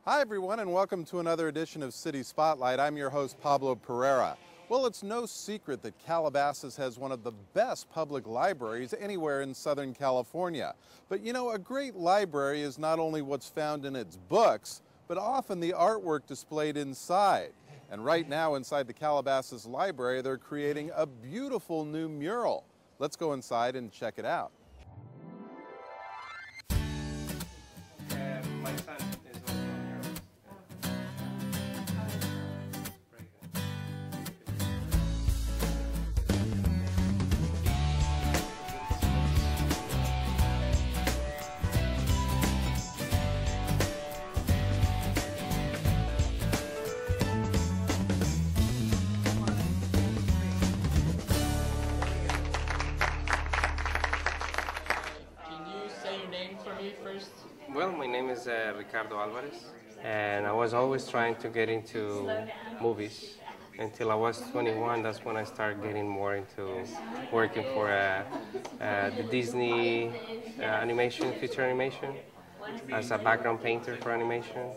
Hi everyone, and welcome to another edition of City Spotlight. I'm your host, Pablo Pereira. Well, it's no secret that Calabasas has one of the best public libraries anywhere in Southern California. But you know, a great library is not only what's found in its books, but often the artwork displayed inside. And right now inside the Calabasas Library, they're creating a beautiful new mural. Let's go inside and check it out. My son is also a muralist. Can you say your name for me first? Well, my name is Ricardo Alvarez, and I was always trying to get into movies. Until I was 21, that's when I started getting more into working for the Disney animation, feature animation, as a background painter for animation.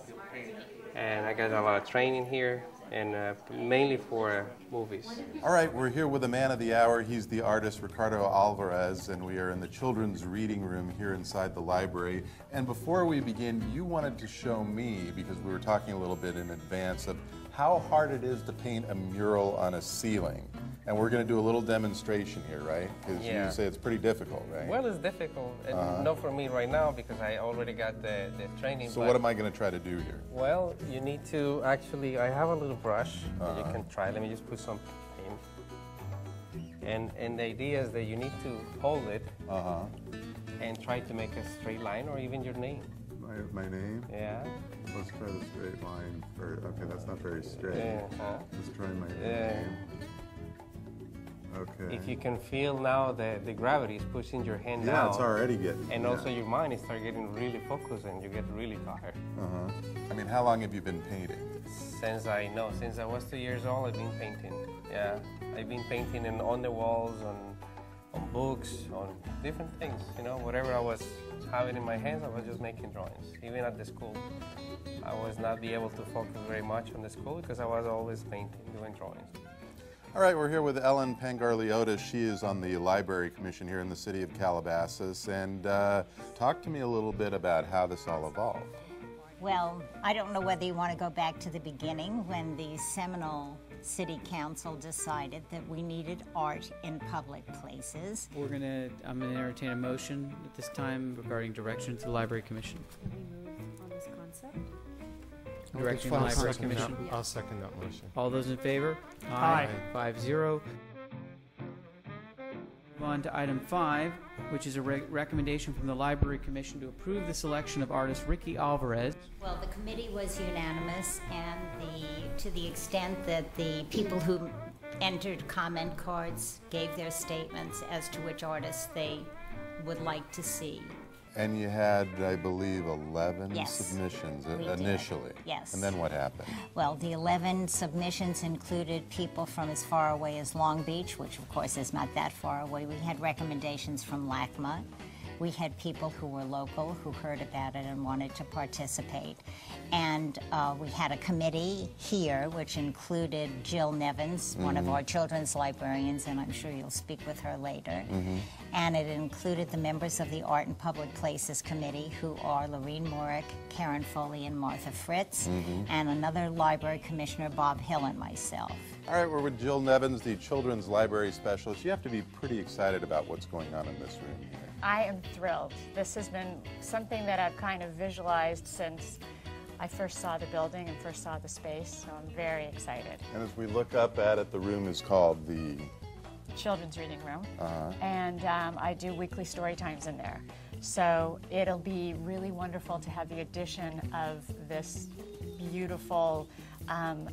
And I got a lot of training here, and mainly for movies. All right, we're here with the man of the hour. He's the artist Ricardo Alvarez, and we are in the children's reading room here inside the library. And before we begin, you wanted to show me, because we were talking a little bit in advance, of how hard it is to paint a mural on a ceiling. And we're going to do a little demonstration here, right? Because Yeah. you say it's pretty difficult, right? Well, it's difficult, and not for me right now because I already got the training. So but what am I going to try to do here? Well, you need to actually, I have a little brush that you can try. Let me just put some paint. And the idea is that you need to hold it and try to make a straight line or even your name. My name? Yeah. Let's try the straight line. Okay, that's not very straight. Yeah. Let's try my Yeah. name. Okay. If you can feel now that the gravity is pushing your hand Yeah, down. it's already getting. And also your mind is start getting really focused and you get really tired. I mean, how long have you been painting? Since I was 2 years old, I've been painting. Yeah, I've been painting on the walls, on books, on different things. You know, whatever I was having in my hands, I was just making drawings. Even at the school, I was not be able to focus very much on the school because I was always painting, doing drawings. All right, we're here with Ellen Pangarliotis. She is on the Library Commission here in the city of Calabasas. And talk to me a little bit about how this all evolved. Well, I don't know whether you want to go back to the beginning when the Seminole City Council decided that we needed art in public places. I'm gonna entertain a motion at this time regarding direction to the Library Commission. Can we move on this concept? Directing the Library Commission. I'll second that motion. All those in favor? Aye. 5-0. Move on to item 5, which is a recommendation from the Library Commission to approve the selection of artist Ricky Alvarez. Well, the committee was unanimous, and to the extent that the people who entered comment cards gave their statements as to which artists they would like to see. And you had, I believe, 11 Yes, submissions we did. initially. Yes. And then what happened? Well, the 11 submissions included people from as far away as Long Beach, which of course is not that far away. We had recommendations from LACMA. We had people who were local who heard about it and wanted to participate. And we had a committee here which included Jill Nevins, one of our children's librarians, and I'm sure you'll speak with her later. And it included the members of the Art and Public Places Committee, who are Lorene Morick, Karen Foley, and Martha Fritz, and another library commissioner, Bob Hill, and myself. All right, we're with Jill Nevins, the children's library specialist. You have to be pretty excited about what's going on in this room here. I am thrilled. This has been something that I've kind of visualized since I first saw the building and first saw the space, so I'm very excited. And as we look up at it, the room is called the Children's reading room, and I do weekly story times in there. So it'll be really wonderful to have the addition of this beautiful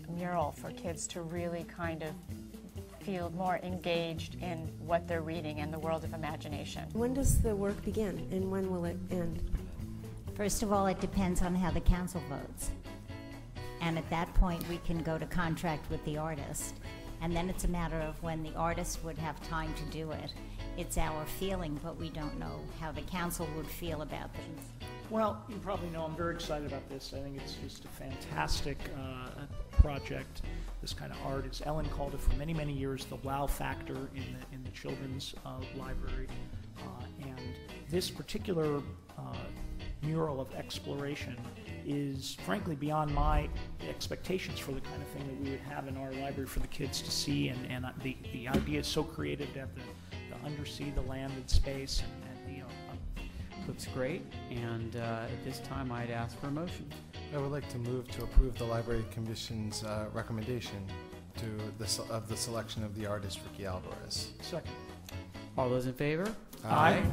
mural for kids to really kind of feel more engaged in what they're reading and the world of imagination. When does the work begin and when will it end? First of all, it depends on how the council votes. And at that point, we can go to contract with the artist. And then it's a matter of when the artist would have time to do it. It's our feeling, but we don't know how the council would feel about things. Well, you probably know I'm very excited about this. I think it's just a fantastic project. This kind of art, as Ellen called it for many, many years, the wow factor in the children's library. And this particular mural of exploration is frankly beyond my expectations for the kind of thing that we would have in our library for the kids to see. And the idea is so creative to have the undersea, the landed space, and Looks great, and at this time I'd ask for a motion. I would like to move to approve the Library Commission's recommendation of the selection of the artist Ricky Alvarez. second. All those in favor? Aye.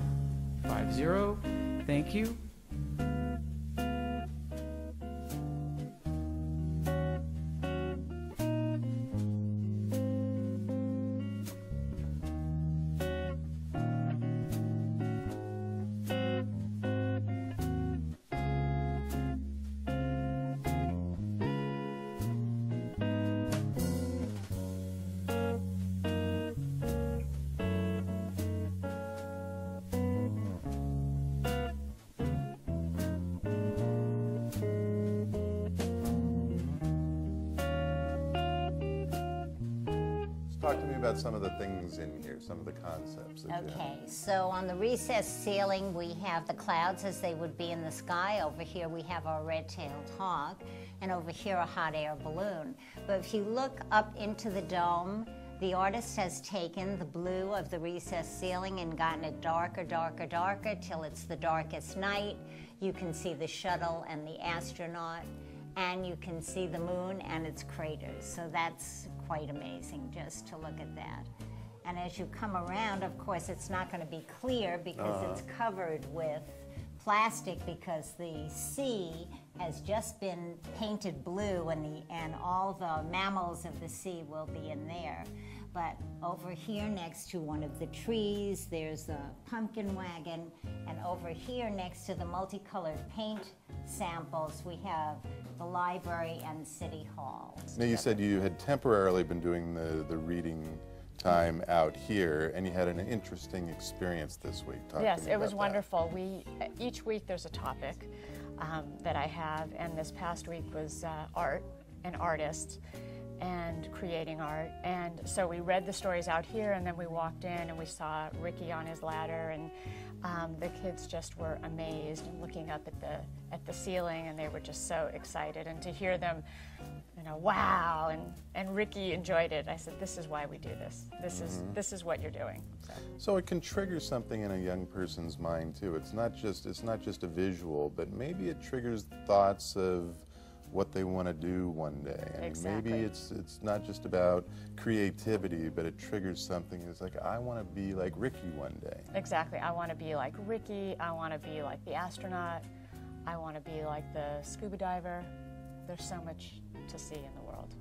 5-0. Thank you. Talk to me about some of the things in here, some of the concepts. That you have. Okay, so on the recessed ceiling, we have the clouds as they would be in the sky. Over here, we have our red-tailed hawk, and over here, a hot air balloon. But if you look up into the dome, the artist has taken the blue of the recessed ceiling and gotten it darker, darker, darker, till it's the darkest night. You can see the shuttle and the astronaut, and you can see the moon and its craters. So that's quite amazing just to look at that. And as you come around, of course, it's not going to be clear because it's covered with plastic, because the sea has just been painted blue, and all the mammals of the sea will be in there. But over here next to one of the trees, there's a pumpkin wagon, and over here next to the multicolored paint samples, we have the library and City Hall. Now, you said you had temporarily been doing the reading time out here, and you had an interesting experience this week. Talk to Yes, me it was about that. wonderful. Each week there's a topic that I have, and this past week was art and artists and creating art. And so we read the stories out here, and then we walked in and we saw Ricky on his ladder, and the kids just were amazed and looking up at the ceiling, and they were just so excited. And to hear them, wow, and Ricky enjoyed it. I said, this is why we do this. This is what you're doing. So it can trigger something in a young person's mind too. It's not just a visual, but maybe it triggers thoughts of what they want to do one day. I mean, Exactly. maybe it's not just about creativity, but it triggers something. It's like, I want to be like Ricky one day. Exactly. I want to be like Ricky. I want to be like the astronaut. I want to be like the scuba diver. There's so much to see in the world.